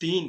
3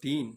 3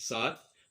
7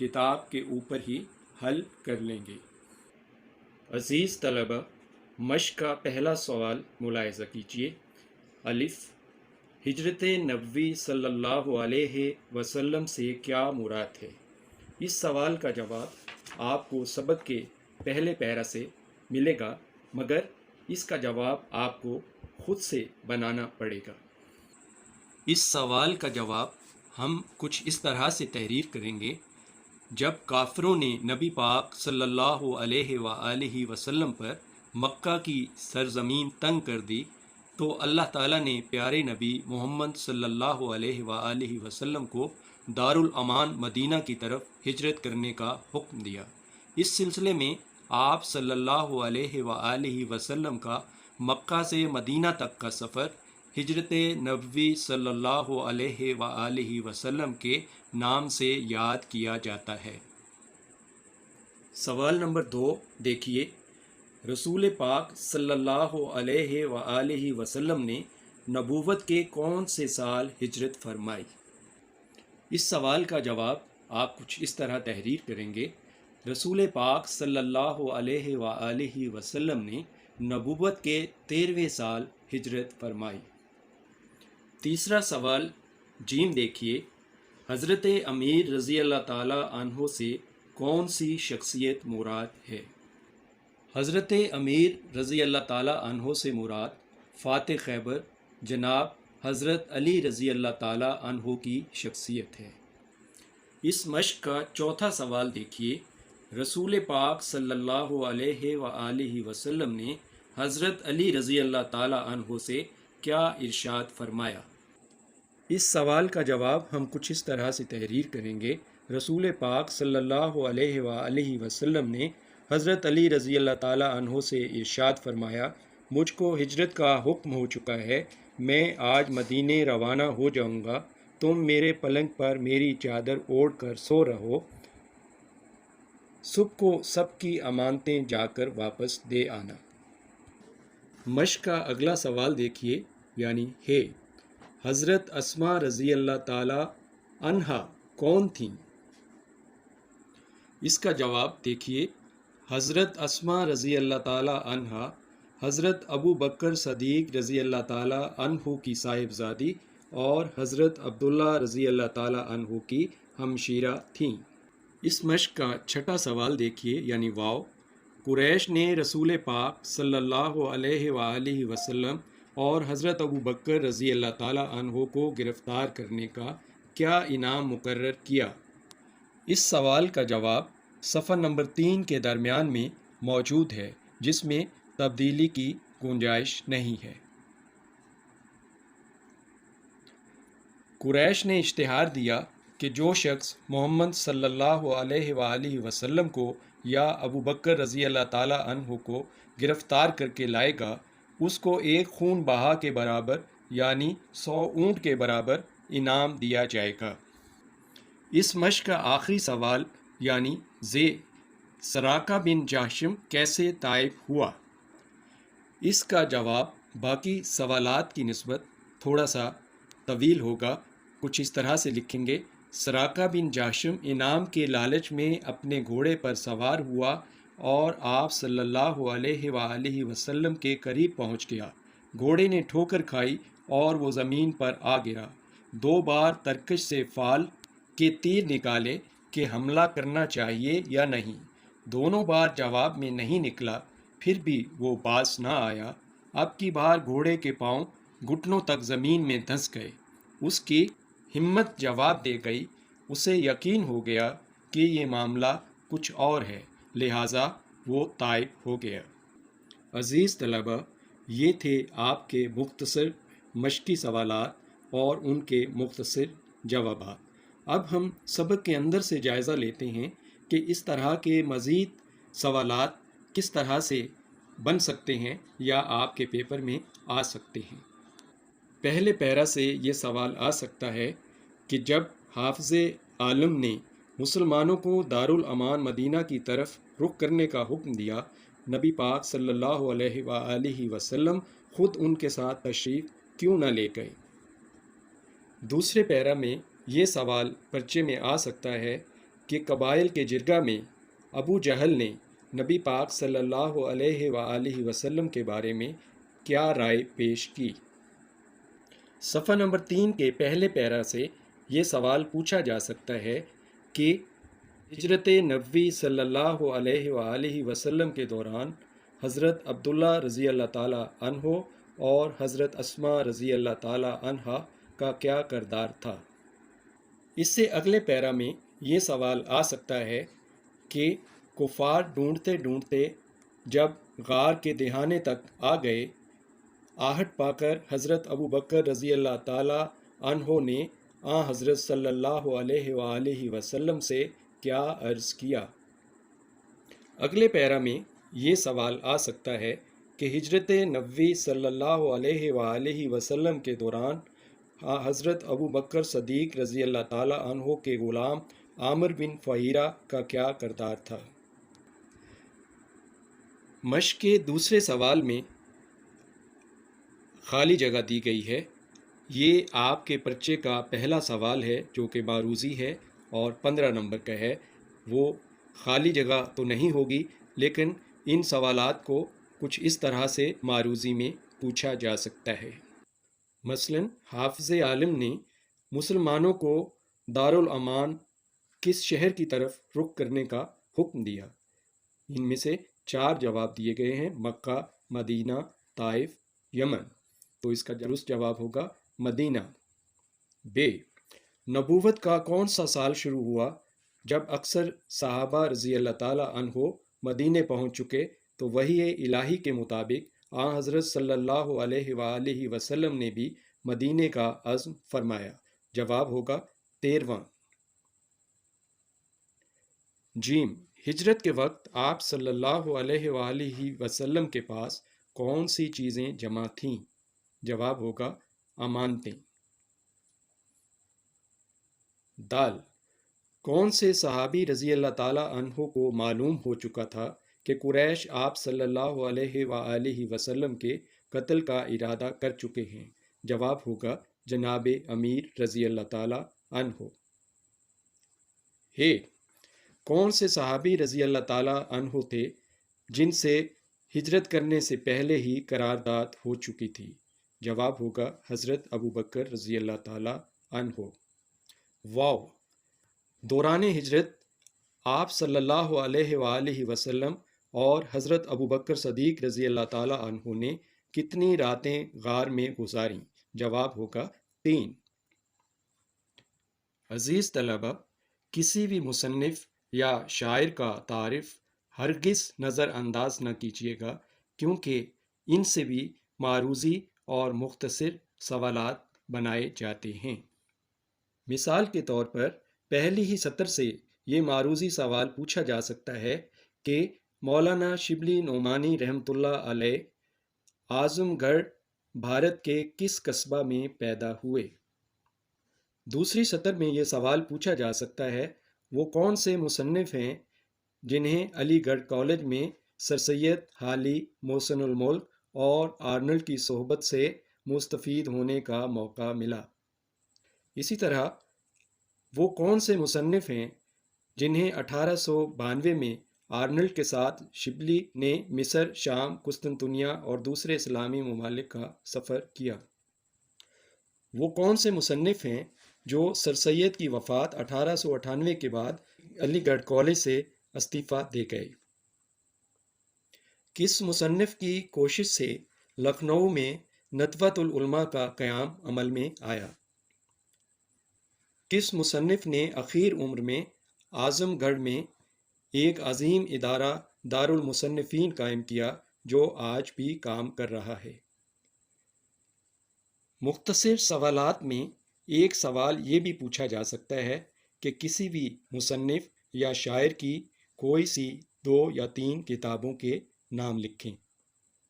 کتاب کے اوپر ہی حل کر لیں گے۔ عزیز طلبہ، مشق کا پہلا سوال ملاحظہ کیجیے۔ الف، ہجرت نبوی صلی اللہ علیہ وسلم سے کیا مراد ہے؟ اس سوال کا جواب آپ کو سبق کے پہلے پیرا سے ملے گا، مگر اس کا جواب آپ کو خود سے بنانا پڑے گا۔ اس سوال کا جواب ہم کچھ اس طرح سے تحریر کریں گے: جب کافروں نے نبی پاک صلی اللہ علیہ وآلہ وسلم پر مکہ کی سرزمین تنگ کر دی تو اللہ تعالیٰ نے پیارے نبی محمد صلی اللہ علیہ وآلہ وسلم کو دارالامان مدینہ کی طرف ہجرت کرنے کا حکم دیا۔ اس سلسلے میں آپ صلی اللہ علیہ وآلہ وسلم کا مکہ سے مدینہ تک کا سفر ہجرت نبوی صلی اللہ علیہ وآلہ وسلم کے نام سے یاد کیا جاتا ہے۔ سوال نمبر 2 دیکھیے، رسول پاک صلی اللہ علیہ وآلہ وسلم نے نبوت کے کون سے سال ہجرت فرمائی؟ اس سوال کا جواب آپ کچھ اس طرح تحریر کریں گے: رسول پاک صلی اللہ علیہ وآلہ وسلم نے نبوت کے 13ویں سال ہجرت فرمائی۔ تیسرا سوال جیم دیکھیے، حضرت امیر رضی اللہ تعالیٰ عنہ سے کون سی شخصیت مراد ہے؟ حضرت امیر رضی اللہ تعالیٰ عنہ سے مراد فاتح خیبر جناب حضرت علی رضی اللہ تعالیٰ عنہ کی شخصیت ہے۔ اس مشق کا چوتھا سوال دیکھیے، رسول پاک صلی اللہ علیہ وآلہ وسلم نے حضرت علی رضی اللہ تعالیٰ عنہ سے کیا ارشاد فرمایا؟ اس سوال کا جواب ہم کچھ اس طرح سے تحریر کریں گے: رسول پاک صلی اللہ علیہ وآلہ وسلم نے حضرت علی رضی اللہ تعالیٰ عنہ سے ارشاد فرمایا، مجھ کو ہجرت کا حکم ہو چکا ہے، میں آج مدینے روانہ ہو جاؤں گا، تم میرے پلنگ پر میری چادر اوڑھ کر سو رہو، صبح کو سب کی امانتیں جا کر واپس دے آنا۔ مشق کا اگلا سوال دیکھیے، یعنی ہے، حضرت اسماء رضی اللہ تعالیٰ عنہا کون تھیں؟ اس کا جواب دیکھیے، حضرت اسماء رضی اللہ تعالیٰ عنہا حضرت ابو بکر صدیق رضی اللہ تعالیٰ عنہ کی صاحبزادی اور حضرت عبداللہ رضی اللہ تعالیٰ عنہ کی ہمشیرہ تھیں۔ اس مشق کا چھٹا سوال دیکھیے، یعنی واو، قریش نے رسول پاک صلی اللہ علیہ وآلہ وسلم اور حضرت ابو بکر رضی اللہ تعالیٰ عنہ کو گرفتار کرنے کا کیا انعام مقرر کیا؟ اس سوال کا جواب صفحہ نمبر 3 کے درمیان میں موجود ہے، جس میں تبدیلی کی گنجائش نہیں ہے۔ قریش نے اشتہار دیا کہ جو شخص محمد صلی اللہ علیہ وآلہ وسلم کو یا ابو بکر رضی اللہ تعالیٰ عنہ کو گرفتار کر کے لائے گا، اس کو ایک خون بہا کے برابر یعنی 100 اونٹ کے برابر انعام دیا جائے گا۔ اس مشق کا آخری سوال یعنی سراقہ بن جاشم کیسے طائف ہوا؟ اس کا جواب باقی سوالات کی نسبت تھوڑا سا طویل ہوگا، کچھ اس طرح سے لکھیں گے: سراقہ بن جاشم انعام کے لالچ میں اپنے گھوڑے پر سوار ہوا اور آپ صلی اللہ علیہ وآلہ وسلم کے قریب پہنچ گیا، گھوڑے نے ٹھوکر کھائی اور وہ زمین پر آ گرا، 2 بار ترکش سے فال کے تیر نکالے کہ حملہ کرنا چاہیے یا نہیں، دونوں بار جواب میں نہیں نکلا، پھر بھی وہ باز نہ آیا، اب کی بار گھوڑے کے پاؤں گھٹنوں تک زمین میں دھنس گئے، اس کی ہمت جواب دے گئی، اسے یقین ہو گیا کہ یہ معاملہ کچھ اور ہے، لہٰذا وہ طائف ہو گیا۔ عزیز طلبہ، یہ تھے آپ کے مختصر مشقی سوالات اور ان کے مختصر جوابات۔ اب ہم سبق کے اندر سے جائزہ لیتے ہیں کہ اس طرح کے مزید سوالات کس طرح سے بن سکتے ہیں یا آپ کے پیپر میں آ سکتے ہیں۔ پہلے پیرا سے یہ سوال آ سکتا ہے کہ جب حافظ عالم نے مسلمانوں کو دارالامان مدینہ کی طرف رخ کرنے کا حکم دیا، نبی پاک صلی اللہ علیہ وآلہ وسلم خود ان کے ساتھ تشریف کیوں نہ لے گئے؟ دوسرے پیرا میں یہ سوال پرچے میں آ سکتا ہے کہ قبائل کے جرگہ میں ابو جہل نے نبی پاک صلی اللہ علیہ وآلہ وسلم کے بارے میں کیا رائے پیش کی؟ صفحہ نمبر 3 کے پہلے پیرا سے یہ سوال پوچھا جا سکتا ہے کہ ہجرت نبوی صلی اللہ علیہ وآلہ وسلم کے دوران حضرت عبداللہ رضی اللہ تعالیٰ عنہ اور حضرت اسماء رضی اللہ تعالیٰ عنہا کا کیا کردار تھا؟ اس سے اگلے پیرا میں یہ سوال آ سکتا ہے کہ کفار ڈھونڈتے ڈھونڈتے جب غار کے دہانے تک آ گئے، آہٹ پا کر حضرت ابو بکر رضی اللہ تعالیٰ عنہ نے حضرت صلی اللہ علیہ وآلہ وسلم سے کیا عرض کیا؟ اگلے پیرا میں یہ سوال آ سکتا ہے کہ ہجرت نبوی صلی اللہ علیہ وآلہ وسلم کے دوران حضرت ابو بکر صدیق رضی اللہ تعالیٰ عنہ کے غلام عامر بن فہیرہ کا کیا کردار تھا؟ مشق کے دوسرے سوال میں خالی جگہ دی گئی ہے۔ یہ آپ کے پرچے کا پہلا سوال ہے جو کہ معروضی ہے اور 15 نمبر کا ہے۔ وہ خالی جگہ تو نہیں ہوگی، لیکن ان سوالات کو کچھ اس طرح سے معروضی میں پوچھا جا سکتا ہے۔ مثلاً حافظ عالم نے مسلمانوں کو دارالامان کس شہر کی طرف رخ کرنے کا حکم دیا؟ ان میں سے 4 جواب دیے گئے ہیں: مکہ، مدینہ، طائف، یمن۔ تو اس کا درست جواب ہوگا مدینہ۔ ب، نبوت کا کون سا سال شروع ہوا جب اکثر صحابہ رضی اللہ تعالیٰ عنہ مدینے پہنچ چکے تو وحی الہی کے مطابق حضرت صلی اللہ علیہ وآلہ وسلم نے بھی مدینے کا عزم فرمایا؟ جواب ہوگا 13واں۔ جیم، ہجرت کے وقت آپ صلی اللہ علیہ وآلہ وسلم کے پاس کون سی چیزیں جمع تھیں؟ جواب ہوگا امانتیں۔ دال، کون سے صحابی رضی اللہ تعالیٰ عنہ کو معلوم ہو چکا تھا کہ قریش آپ صلی اللہ علیہ وآلہ وسلم کے قتل کا ارادہ کر چکے ہیں؟ جواب ہوگا جناب امیر رضی اللہ تعالیٰ عنہ۔ کون سے صحابی رضی اللہ تعالیٰ عنہ تھے جن سے ہجرت کرنے سے پہلے ہی قرارداد ہو چکی تھی؟ جواب ہوگا حضرت ابو بکر رضی اللہ تعالیٰ عنہ۔ واو، دوران ہجرت آپ صلی اللہ علیہ وآلہ وسلم اور حضرت ابو بکر صدیق رضی اللہ تعالیٰ عنہ نے کتنی راتیں غار میں گزاریں؟ جواب ہوگا 3۔ عزیز طلبہ، کسی بھی مصنف یا شاعر کا تعارف ہرگز نظر انداز نہ کیجیے گا، کیونکہ ان سے بھی معروضی اور مختصر سوالات بنائے جاتے ہیں۔ مثال کے طور پر پہلی ہی سطر سے یہ معروضی سوال پوچھا جا سکتا ہے کہ مولانا شبلی نعمانی رحمۃ اللہ علیہ اعظم گڑھ بھارت کے کس قصبہ میں پیدا ہوئے؟ دوسری سطر میں یہ سوال پوچھا جا سکتا ہے وہ کون سے مصنف ہیں جنہیں علی گڑھ کالج میں سر سید حالی، محسن الملک اور آرنلڈ کی صحبت سے مستفید ہونے کا موقع ملا؟ اسی طرح وہ کون سے مصنف ہیں جنہیں 1892 میں آرنلڈ کے ساتھ شبلی نے مصر، شام، قسطنطنیہ اور دوسرے اسلامی ممالک کا سفر کیا؟ وہ کون سے مصنف ہیں جو سر سید کی وفات 1898 کے بعد علی گڑھ کالج سے استعفیٰ دے گئے؟ کس مصنف کی کوشش سے لکھنؤ میں ندوۃ العلماء کا قیام عمل میں آیا؟ کس مصنف نے اخیر عمر میں اعظم گڑھ میں ایک عظیم ادارہ دارالمصنفین قائم کیا جو آج بھی کام کر رہا ہے؟ مختصر سوالات میں ایک سوال یہ بھی پوچھا جا سکتا ہے کہ کسی بھی مصنف یا شاعر کی کوئی سی 2 یا 3 کتابوں کے نام لکھیں۔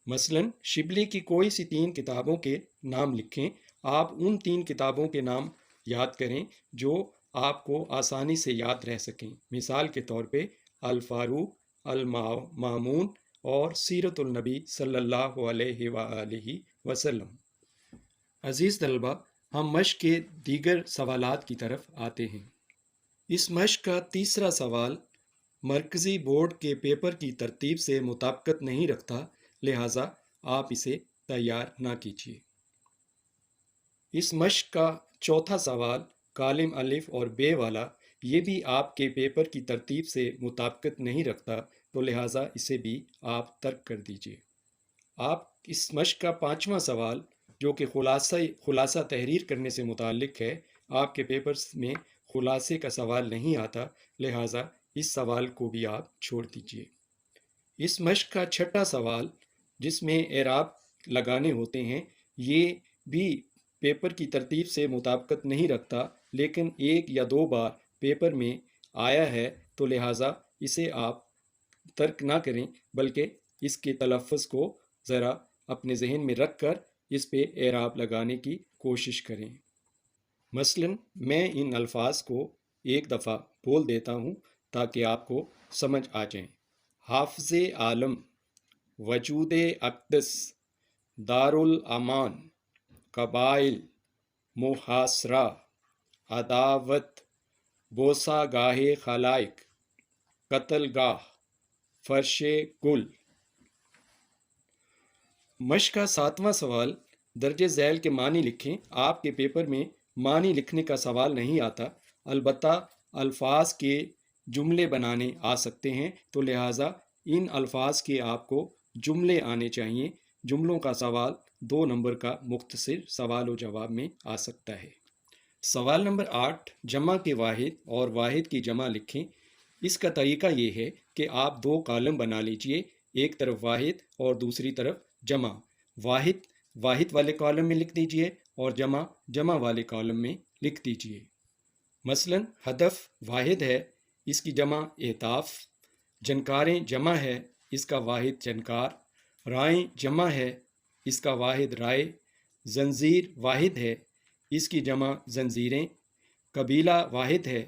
مثلاً شبلی کی کوئی سی 3 کتابوں کے نام لکھیں۔ آپ ان 3 کتابوں کے نام یاد کریں جو آپ کو آسانی سے یاد رہ سکیں۔ مثال کے طور پہ الفاروق، المامون اور سیرت النبی صلی اللہ علیہ وآلہ وسلم۔ عزیز طلبہ، ہم مشق کے دیگر سوالات کی طرف آتے ہیں۔ اس مشق کا تیسرا سوال مرکزی بورڈ کے پیپر کی ترتیب سے مطابقت نہیں رکھتا، لہٰذا آپ اسے تیار نہ کیجیے۔ اس مشق کا چوتھا سوال کالم الف اور بے والا، یہ بھی آپ کے پیپر کی ترتیب سے مطابقت نہیں رکھتا، تو لہٰذا اسے بھی آپ ترک کر دیجیے۔ آپ اس مشق کا پانچواں سوال جو کہ خلاصہ تحریر کرنے سے متعلق ہے، آپ کے پیپرز میں خلاصے کا سوال نہیں آتا، لہٰذا اس سوال کو بھی آپ چھوڑ دیجیے۔ اس مشق کا چھٹا سوال جس میں اعراب لگانے ہوتے ہیں، یہ بھی پیپر کی ترتیب سے مطابقت نہیں رکھتا، لیکن ایک یا دو بار پیپر میں آیا ہے، تو لہٰذا اسے آپ ترک نہ کریں، بلکہ اس کے تلفظ کو ذرا اپنے ذہن میں رکھ کر اس پہ اعراب لگانے کی کوشش کریں۔ مثلاً میں ان الفاظ کو ایک دفعہ بول دیتا ہوں تاکہ آپ کو سمجھ آ جائیں۔ حافظ عالم، وجود اقدس، دارالامان، قبائل، محاصرہ، عداوت، بوسہ گاہ خلائق، قتل گاہ، فرش گل۔ مشق کا ساتواں سوال درج ذیل کے معنی لکھیں۔ آپ کے پیپر میں معنی لکھنے کا سوال نہیں آتا، البتہ الفاظ کے جملے بنانے آ سکتے ہیں، تو لہٰذا ان الفاظ کے آپ کو جملے آنے چاہیے۔ جملوں کا سوال 2 نمبر کا مختصر سوال و جواب میں آ سکتا ہے۔ سوال نمبر 8 جمع کے واحد اور واحد کی جمع لکھیں۔ اس کا طریقہ یہ ہے کہ آپ 2 کالم بنا لیجئے، ایک طرف واحد اور دوسری طرف جمع۔ واحد واحد والے کالم میں لکھ دیجئے اور جمع جمع والے کالم میں لکھ دیجئے۔ مثلاً ہدف واحد ہے، اس کی جمع اہداف۔ جنکاریں جمع ہے، اس کا واحد جنکار۔ رائیں جمع ہے، اس کا واحد رائے۔ زنجیر واحد ہے، اس کی جمع زنجیریں۔ قبیلہ واحد ہے،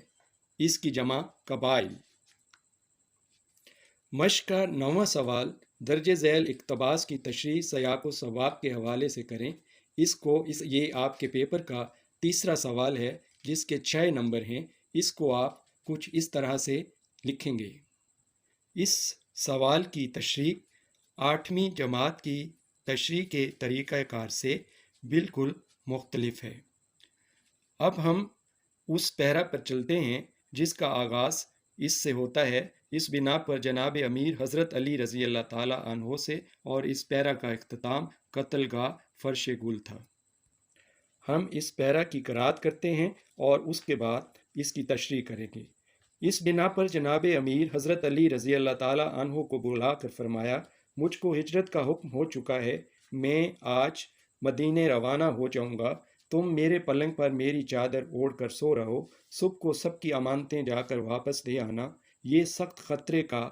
اس کی جمع قبائل۔ مشق کا 9واں سوال درج ذیل اقتباس کی تشریح سیاق و سباق کے حوالے سے کریں۔ یہ آپ کے پیپر کا تیسرا سوال ہے جس کے 6 نمبر ہیں۔ اس کو آپ کچھ اس طرح سے لکھیں گے۔ اس سوال کی تشریح 8ویں جماعت کی تشریح کے طریقہ کار سے بالکل مختلف ہے۔ اب ہم اس پیرا پر چلتے ہیں جس کا آغاز اس سے ہوتا ہے۔ اس بنا پر جناب امیر حضرت علی رضی اللہ تعالیٰ عنہ سے، اور اس پیرا کا اختتام قتل گاہ فرش گل تھا۔ ہم اس پیرا کی قرأت کرتے ہیں اور اس کے بعد اس کی تشریح کریں گے۔ اس بنا پر جناب امیر حضرت علی رضی اللہ تعالیٰ عنہ کو بلا کر فرمایا، مجھ کو ہجرت کا حکم ہو چکا ہے، میں آج مدینے روانہ ہو جاؤں گا، تم میرے پلنگ پر میری چادر اوڑھ کر سو رہو، صبح کو سب کی امانتیں جا کر واپس دے آنا۔ یہ سخت خطرے کا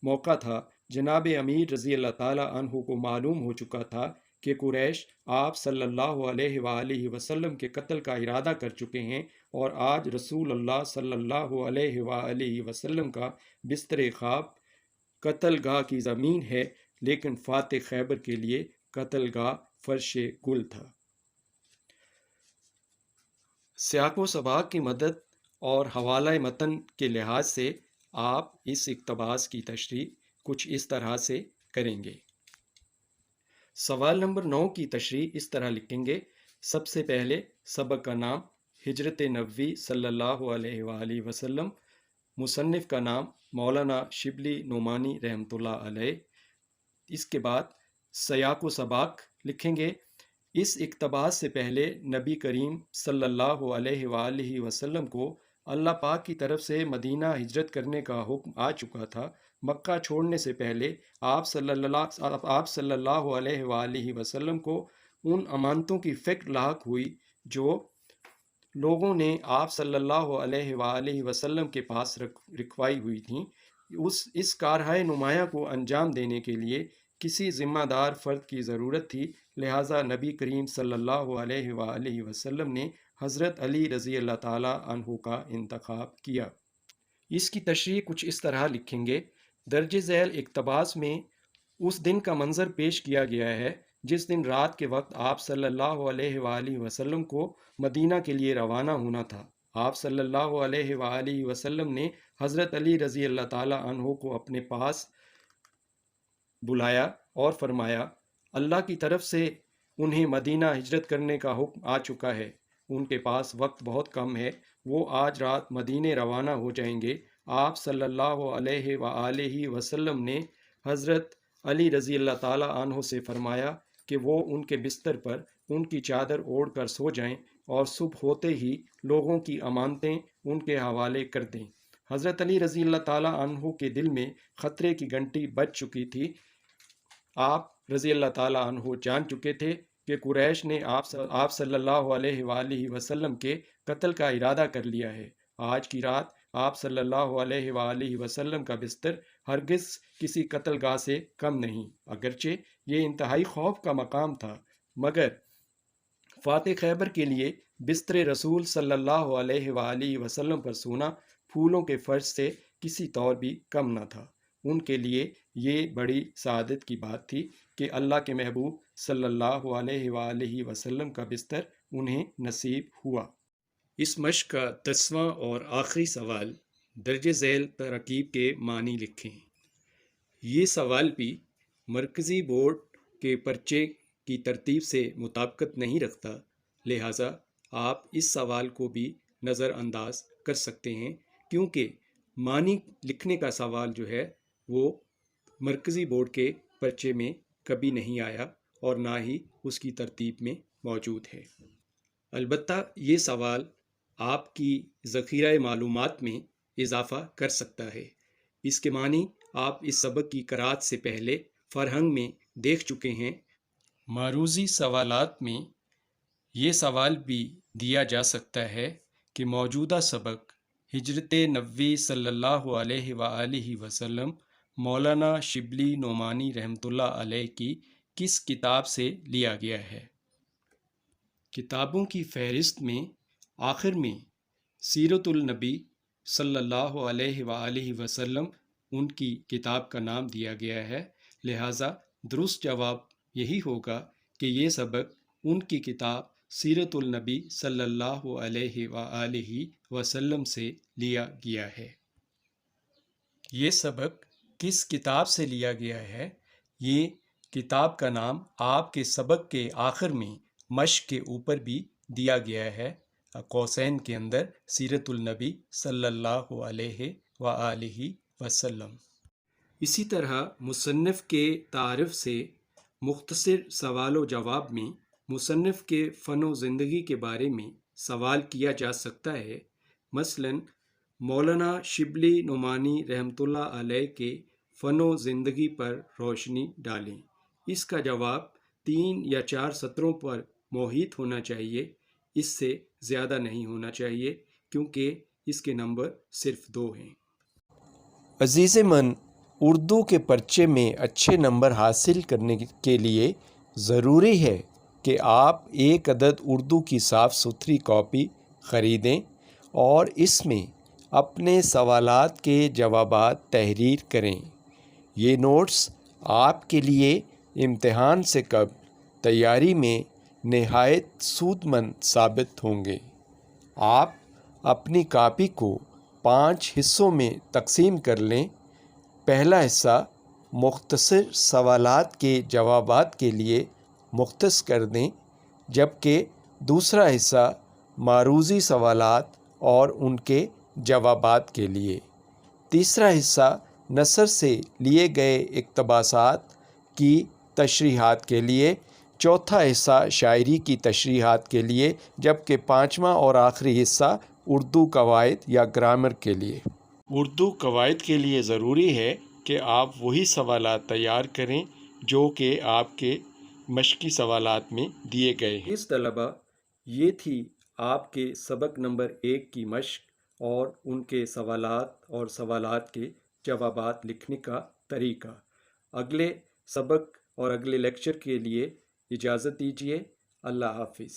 موقع تھا۔ جناب امیر رضی اللہ تعالیٰ عنہ کو معلوم ہو چکا تھا کہ قریش آپ صلی اللہ علیہ وآلہ وسلم کے قتل کا ارادہ کر چکے ہیں، اور آج رسول اللہ صلی اللہ علیہ وآلہ وسلم کا بستر خواب قتل گاہ کی زمین ہے، لیکن فاتح خیبر کے لیے قتل گاہ فرش گل تھا۔ سیاق و سباق کی مدد اور حوالہ متن کے لحاظ سے آپ اس اقتباس کی تشریح کچھ اس طرح سے کریں گے۔ سوال نمبر 9 کی تشریح اس طرح لکھیں گے۔ سب سے پہلے سبق کا نام ہجرت نبوی صلی اللہ علیہ وآلہ وسلم، مصنف کا نام مولانا شبلی نعمانی رحمۃ اللہ علیہ۔ اس کے بعد سیاق و سباق لکھیں گے۔ اس اقتباس سے پہلے نبی کریم صلی اللہ علیہ وآلہ وسلم کو اللہ پاک کی طرف سے مدینہ ہجرت کرنے کا حکم آ چکا تھا۔ مکہ چھوڑنے سے پہلے آپ صلی اللہ علیہ وآلہ وسلم کو ان امانتوں کی فکر لاحق ہوئی جو لوگوں نے آپ صلی اللہ علیہ وآلہ وسلم کے پاس رکھوائی ہوئی تھیں۔ اس کارہائے نمایاں کو انجام دینے کے لیے کسی ذمہ دار فرد کی ضرورت تھی، لہٰذا نبی کریم صلی اللہ علیہ وآلہ وسلم نے حضرت علی رضی اللہ تعالیٰ عنہ کا انتخاب کیا۔ اس کی تشریح کچھ اس طرح لکھیں گے۔ درج ذیل اقتباس میں اس دن کا منظر پیش کیا گیا ہے جس دن رات کے وقت آپ صلی اللہ علیہ وآلہ وسلم کو مدینہ کے لیے روانہ ہونا تھا۔ آپ صلی اللہ علیہ وآلہ وسلم نے حضرت علی رضی اللہ تعالیٰ عنہ کو اپنے پاس بلایا اور فرمایا اللہ کی طرف سے انہیں مدینہ ہجرت کرنے کا حکم آ چکا ہے، ان کے پاس وقت بہت کم ہے، وہ آج رات مدینے روانہ ہو جائیں گے۔ آپ صلی اللہ علیہ وآلہ وسلم نے حضرت علی رضی اللہ تعالیٰ عنہ سے فرمایا کہ وہ ان کے بستر پر ان کی چادر اوڑھ کر سو جائیں اور صبح ہوتے ہی لوگوں کی امانتیں ان کے حوالے کر دیں۔ حضرت علی رضی اللہ تعالیٰ عنہ کے دل میں خطرے کی گھنٹی بج چکی تھی۔ آپ رضی اللہ تعالیٰ عنہ جان چکے تھے کہ قریش نے آپ صلی اللہ علیہ وآلہ وسلم کے قتل کا ارادہ کر لیا ہے۔ آج کی رات آپ صلی اللہ علیہ وآلہ وسلم کا بستر ہرگز کسی قتل گاہ سے کم نہیں، اگرچہ یہ انتہائی خوف کا مقام تھا، مگر فاتح خیبر کے لیے بستر رسول صلی اللہ علیہ وآلہ وسلم پر سونا پھولوں کے فرش سے کسی طور بھی کم نہ تھا۔ ان کے لیے یہ بڑی سعادت کی بات تھی کہ اللہ کے محبوب صلی اللہ علیہ وآلہ وسلم کا بستر انہیں نصیب ہوا۔ اس مشق کا 10واں اور آخری سوال درج ذیل ترکیب کے معنی لکھیں۔ یہ سوال بھی مرکزی بورڈ کے پرچے کی ترتیب سے مطابقت نہیں رکھتا، لہٰذا آپ اس سوال کو بھی نظر انداز کر سکتے ہیں، کیونکہ معنی لکھنے کا سوال جو ہے وہ مرکزی بورڈ کے پرچے میں کبھی نہیں آیا اور نہ ہی اس کی ترتیب میں موجود ہے۔ البتہ یہ سوال آپ کی ذخیرہ معلومات میں اضافہ کر سکتا ہے۔ اس کے معنی آپ اس سبق کی قرأت سے پہلے فرہنگ میں دیکھ چکے ہیں۔ معروضی سوالات میں یہ سوال بھی دیا جا سکتا ہے کہ موجودہ سبق ہجرت نبوی صلی اللہ علیہ وآلہ وسلم مولانا شبلی نعمانی رحمۃ اللہ علیہ کی کس کتاب سے لیا گیا ہے؟ کتابوں کی فہرست میں آخر میں سیرت النبی صلی اللہ علیہ وآلہ وسلم ان کی کتاب کا نام دیا گیا ہے، لہٰذا درست جواب یہی ہوگا کہ یہ سبق ان کی کتاب سیرت النبی صلی اللہ علیہ وآلہ وسلم سے لیا گیا ہے۔ یہ سبق کس کتاب سے لیا گیا ہے؟ یہ کتاب کا نام آپ کے سبق کے آخر میں مشق کے اوپر بھی دیا گیا ہے، قوسین کے اندر سیرت النبی صلی اللہ علیہ وآلہ وسلم۔ اسی طرح مصنف کے تعارف سے مختصر سوال و جواب میں مصنف کے فن و زندگی کے بارے میں سوال کیا جا سکتا ہے۔ مثلاً مولانا شبلی نعمانی رحمۃ اللہ علیہ کے فن و زندگی پر روشنی ڈالیں۔ اس کا جواب 3 یا 4 سطروں پر محیط ہونا چاہیے، اس سے زیادہ نہیں ہونا چاہیے، کیونکہ اس کے نمبر صرف 2 ہیں۔ عزیز من، اردو کے پرچے میں اچھے نمبر حاصل کرنے کے لیے ضروری ہے کہ آپ ایک عدد اردو کی صاف ستھری کاپی خریدیں اور اس میں اپنے سوالات کے جوابات تحریر کریں۔ یہ نوٹس آپ کے لیے امتحان سے قبل تیاری میں نہایت سود مند ثابت ہوں گے۔ آپ اپنی کاپی کو 5 حصوں میں تقسیم کر لیں۔ پہلا حصہ مختصر سوالات کے جوابات کے لیے مختص کر دیں، جبکہ دوسرا حصہ معروضی سوالات اور ان کے جوابات کے لیے۔ تیسرا حصہ نثر سے لیے گئے اقتباسات کی تشریحات کے لیے، چوتھا حصہ شاعری کی تشریحات کے لیے، جبکہ 5واں اور آخری حصہ اردو قواعد یا گرامر کے لیے۔ اردو قواعد کے لیے ضروری ہے کہ آپ وہی سوالات تیار کریں جو کہ آپ کے مشقی سوالات میں دیے گئے ہیں۔ اس طلبہ، یہ تھی آپ کے سبق نمبر 1 کی مشق اور ان کے سوالات اور سوالات کے جوابات لکھنے کا طریقہ۔ اگلے سبق اور اگلے لیکچر کے لیے اجازت دیجیے۔ اللہ حافظ۔